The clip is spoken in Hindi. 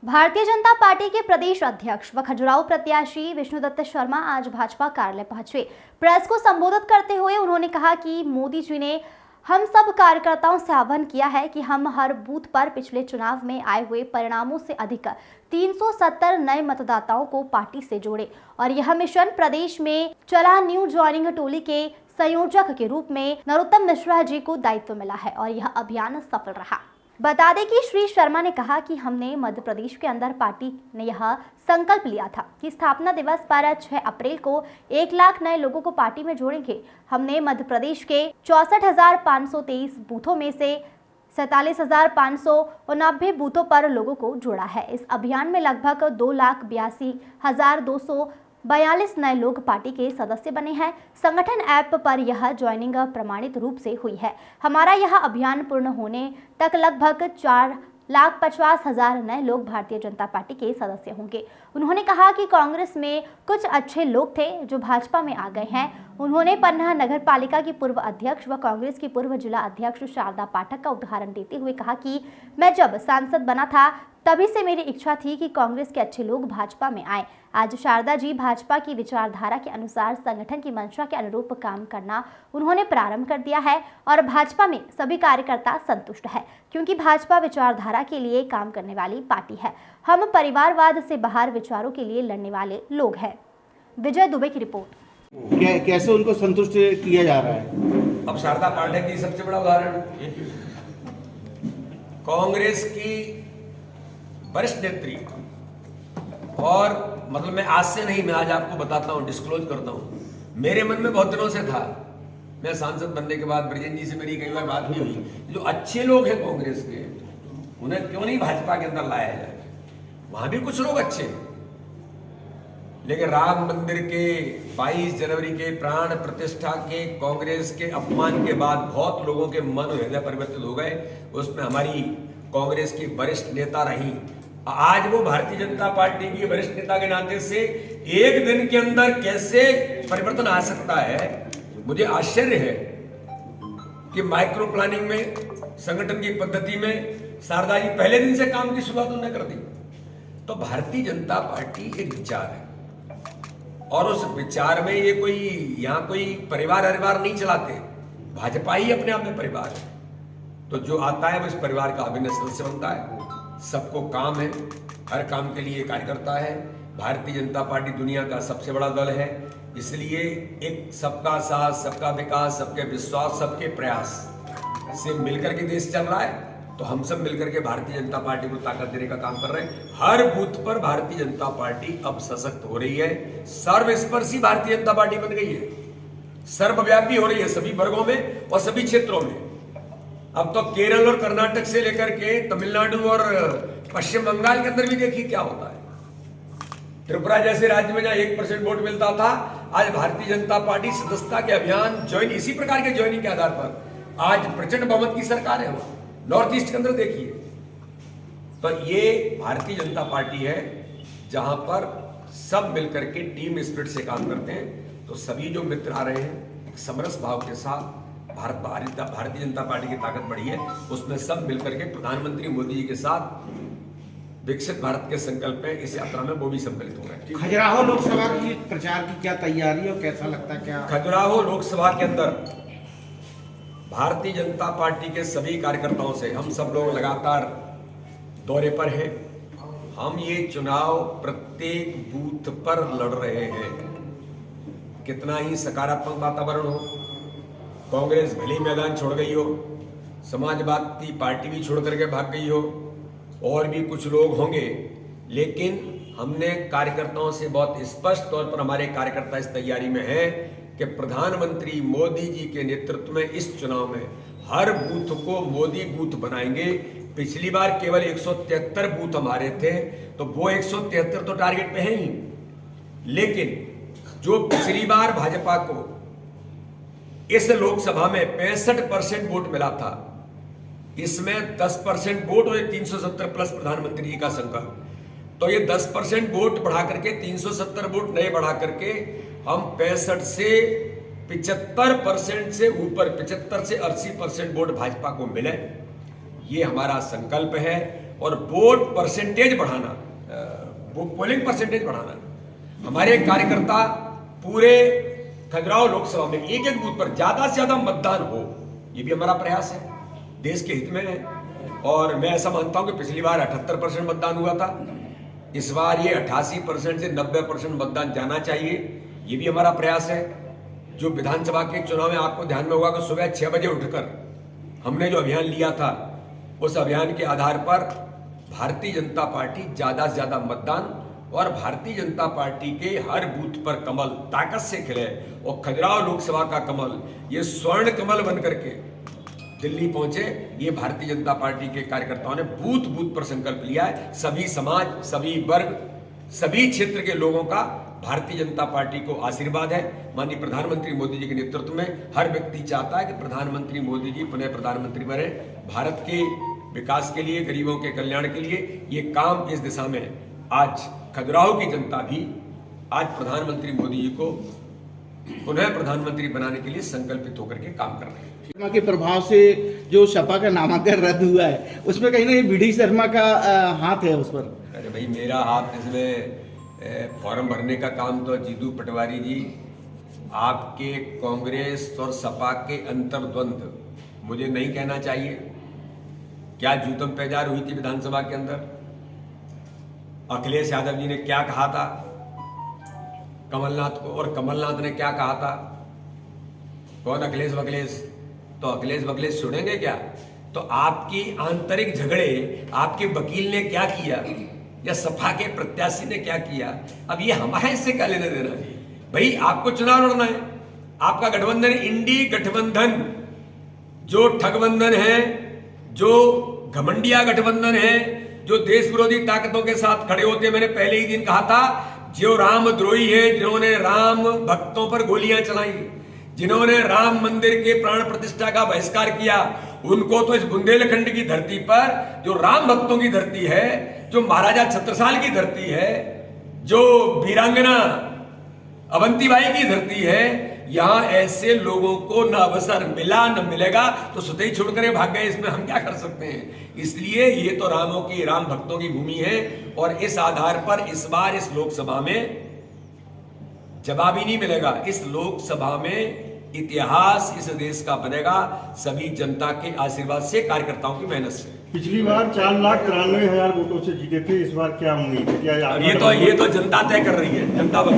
भारतीय जनता पार्टी के प्रदेश अध्यक्ष व खजुराहो प्रत्याशी विष्णुदत्त शर्मा आज भाजपा कार्यालय पहुंचे। प्रेस को संबोधित करते हुए उन्होंने कहा कि मोदी जी ने हम सब कार्यकर्ताओं से आह्वान किया है कि हम हर बूथ पर पिछले चुनाव में आए हुए परिणामों से अधिक 370 नए मतदाताओं को पार्टी से जोड़े और यह मिशन प्रदेश में चला। न्यू ज्वाइनिंग टोली के संयोजक के रूप में नरोत्तम मिश्रा जी को दायित्व मिला है और यह अभियान सफल रहा। बता दें कि श्री शर्मा ने कहा कि हमने मध्य प्रदेश के अंदर पार्टी ने यह संकल्प लिया था कि स्थापना दिवस पर 6 अप्रैल को 1 लाख नए लोगों को पार्टी में जोड़ेंगे। हमने मध्य प्रदेश के 64,523 बूथों में से 47,589 बूथों पर लोगों को जोड़ा है। इस अभियान में लगभग 2,82,242 नए लोग पार्टी के सदस्य बने हैं। संगठन ऐप पर यह ज्वाइनिंग प्रमाणित रूप से हुई है। हमारा यह अभियान पूर्ण होने तक लगभग 4,50,000 नए लोग भारतीय जनता पार्टी के सदस्य होंगे। उन्होंने कहा कि कांग्रेस में कुछ अच्छे लोग थे जो भाजपा में आ गए हैं। उन्होंने पन्ना नगर पालिका की पूर्व अध्यक्ष व कांग्रेस की पूर्व जिला अध्यक्ष शारदा पाठक का उदाहरण देते हुए कहा कि मैं जब सांसद बना था तभी से मेरी इच्छा थी कि कांग्रेस के अच्छे लोग भाजपा में आए। आज शारदा जी भाजपा की विचारधारा के अनुसार संगठन की मंशा के अनुरूप काम करना उन्होंने प्रारंभ कर दिया है और भाजपा में सभी कार्यकर्ता संतुष्ट है क्योंकि भाजपा विचारधारा के लिए काम करने वाली पार्टी है। हम परिवारवाद से बाहर विचारों के लिए लड़ने वाले लोग हैं। विजय दुबे की रिपोर्ट। कैसे उनको संतुष्ट किया जा रहा है? अब शारदा पाठक की सबसे बड़ा उदाहरण, कांग्रेस की वरिष्ठ नेत्री और मतलब मैं आज से नहीं, मैं आज आपको बताता हूं, डिस्क्लोज करता हूं, मेरे मन में बहुत दिनों से था। मैं सांसद बनने के बाद ब्रजेन जी से मेरी कई बार बात भी हुई, जो अच्छे लोग हैं कांग्रेस के उन्हें क्यों नहीं भाजपा के अंदर लाया जाए। वहां भी कुछ लोग अच्छे, लेकिन राम मंदिर के 22 जनवरी के प्राण प्रतिष्ठा के कांग्रेस के अपमान के बाद बहुत लोगों के मन हृदय परिवर्तित हो गए। उसमें हमारी कांग्रेस की वरिष्ठ नेता रही, आज वो भारतीय जनता पार्टी की वरिष्ठ नेता के नाते से एक दिन के अंदर कैसे परिवर्तन आ सकता है। मुझे आश्चर्य है कि माइक्रो प्लानिंग में, संगठन की पद्धति में शारदा जी पहले दिन से काम की शुरुआत उन्होंने कर दी। तो भारतीय जनता पार्टी एक विचार है और उस विचार में ये कोई यहां कोई परिवार नहीं चलाते, भाजपा ही अपने आप में परिवार है। तो जो आता है वो इस परिवार का अभिन्न सदस्य बनता है। सबको काम है, हर काम के लिए कार्यकर्ता है। भारतीय जनता पार्टी दुनिया का सबसे बड़ा दल है, इसलिए एक सबका साथ, सबका विकास, सबके विश्वास, सबके प्रयास से मिलकर के देश चल रहा है। तो हम सब मिलकर के भारतीय जनता पार्टी को ताकत देने का काम कर रहे हैं। हर बूथ पर भारतीय जनता पार्टी अब सशक्त हो रही है, सर्वस्पर्शी भारतीय जनता पार्टी बन गई है, सर्वव्यापी हो रही है सभी वर्गों में और सभी क्षेत्रों में। अब तो केरल और कर्नाटक से लेकर के तमिलनाडु और पश्चिम बंगाल के अंदर भी देखिए क्या होता है। त्रिपुरा जैसे राज्य में जहां 1% वोट मिलता था, आज भारतीय जनता पार्टी सदस्यता के अभियान ज्वाइन, इसी प्रकार के ज्वाइनिंग के आधार पर आज प्रचंड बहुमत की सरकार है। वहां नॉर्थ ईस्ट के अंदर देखिए। तो ये भारतीय जनता पार्टी है जहां पर सब मिलकर के टीम स्पिरिट से काम करते हैं। तो सभी जो मित्र आ रहे हैं एक समरस भाव के साथ, भारतीय जनता पार्टी की ताकत बढ़ी है, उसमें सब मिलकर के प्रधानमंत्री मोदी जी के साथ विकसित भारत के संकल्प में इस यात्रा में वो भी सम्मिलित हो रहे हैं। खजुराहो लोकसभा की प्रचार की क्या तैयारी और कैसा लगता है? क्या खजुराहो लोकसभा के अंदर भारतीय जनता पार्टी के सभी कार्यकर्ताओं से हम सब लोग लगातार दौरे पर हैं। हम ये चुनाव प्रत्येक बूथ पर लड़ रहे हैं। कितना ही सकारात्मक वातावरण हो, कांग्रेस भले मैदान छोड़ गई हो, समाजवादी पार्टी भी छोड़ करके भाग गई हो, और भी कुछ लोग होंगे, लेकिन हमने कार्यकर्ताओं से बहुत स्पष्ट तौर पर, हमारे कार्यकर्ता इस तैयारी में हैं कि प्रधानमंत्री मोदी जी के नेतृत्व में इस चुनाव में हर बूथ को मोदी बूथ बनाएंगे। पिछली बार केवल 173 बूथ हमारे थे, तो वो 173 तो टारगेट पे हैं ही, लेकिन जो पिछली बार भाजपा को इस लोकसभा में 65% वोट मिला था, इसमें 10% वोट और 370 प्लस प्रधानमंत्री जी का संकल्प, तो ये 10% वोट बढ़ा करके 370 वोट नए बढ़ा करके हम 65 से 75% से ऊपर, 75 से 80% वोट भाजपा को मिले। ये हमारा संकल्प है और वोट परसेंटेज बढ़ाना, पोलिंग परसेंटेज बढ़ाना। हमारे कार्यकर्ता पूरे खजुराहो लोकसभा में एक एक बूथ पर ज्यादा से ज्यादा मतदान हो, ये भी हमारा प्रयास है, देश के हित में है। और मैं ऐसा मानता हूं कि पिछली बार 78% मतदान हुआ था, इस बार ये 88% से 90% मतदान जाना चाहिए, ये भी हमारा प्रयास है। जो विधानसभा के चुनाव में आपको ध्यान में होगा कि सुबह 6 बजे उठकर हमने जो अभियान लिया था, उस अभियान के आधार पर भारतीय जनता पार्टी ज्यादा से ज्यादा मतदान और भारतीय जनता पार्टी के हर बूथ पर कमल ताकत से खिले और खजुराहो लोकसभा का कमल ये स्वर्ण कमल बन करके दिल्ली पहुंचे। ये भारतीय जनता पार्टी के कार्यकर्ताओं ने बूथ बूथ पर संकल्प लिया है। सभी समाज, सभी वर्ग, सभी क्षेत्र के लोगों का भारतीय जनता पार्टी को आशीर्वाद है। माननीय प्रधानमंत्री मोदी जी के नेतृत्व में हर व्यक्ति चाहता है कि प्रधानमंत्री मोदी जी पुनः प्रधानमंत्री बने। भारत के विकास के लिए, गरीबों के कल्याण के लिए ये काम इस दिशा में आज खजुराहो की जनता भी आज प्रधानमंत्री मोदी जी को पुनः प्रधानमंत्री बनाने के लिए संकल्पित होकर के काम कर रहे हैं। शर्मा के प्रभाव से जो सपा का नामांकन रद्द हुआ है, उसमें कहीं ना कहीं बीडी शर्मा का हाथ है उस पर। अरे भाई, मेरा हाथ इसमें फॉर्म भरने का काम तो जीतू पटवारी जी, आपके कांग्रेस और सपा के अंतर्द्वंद मुझे नहीं कहना चाहिए। क्या जूतम पैजार हुई थी विधानसभा के अंदर, अखिलेश यादव जी ने क्या कहा था कमलनाथ को, और कमलनाथ ने क्या कहा था। कौन अखिलेश वखिलेश, तो अखिलेश वखिलेश सुनेंगे क्या। तो आपकी आंतरिक झगड़े आपके वकील ने क्या किया या सपा के प्रत्याशी ने क्या किया, अब ये हमारे इससे क्या लेने देना है। भाई, आपको चुनाव लड़ना है, आपका गठबंधन इंडी गठबंधन जो ठगबंधन है, जो घमंडिया गठबंधन है, जो देश विरोधी ताकतों के साथ खड़े होते। मैंने पहले ही दिन कहा था, जो रामद्रोही है, जिन्होंने राम भक्तों पर गोलियां चलाई, जिन्होंने राम मंदिर के प्राण प्रतिष्ठा का बहिष्कार किया, उनको तो इस बुंदेलखंड की धरती पर, जो राम भक्तों की धरती है, जो महाराजा छत्रसाल की धरती है, जो वीरांगना अवंतीबाई की धरती है, यहां ऐसे लोगों को न अवसर मिला न मिलेगा, तो स्वतः ही छोड़कर भाग गए। इसमें हम क्या कर सकते हैं। इसलिए ये तो राम भक्तों की भूमि है और इस आधार पर इस बार इस लोकसभा में जवाब ही नहीं मिलेगा। इस लोकसभा में इतिहास इस देश का बनेगा, सभी जनता के आशीर्वाद से, कार्यकर्ताओं की मेहनत से। पिछली बार 4,93,000 वोटों से जीते थे, इस बार क्या उम्मीद है? क्या ये तो जनता तय कर रही है, जनता बताए।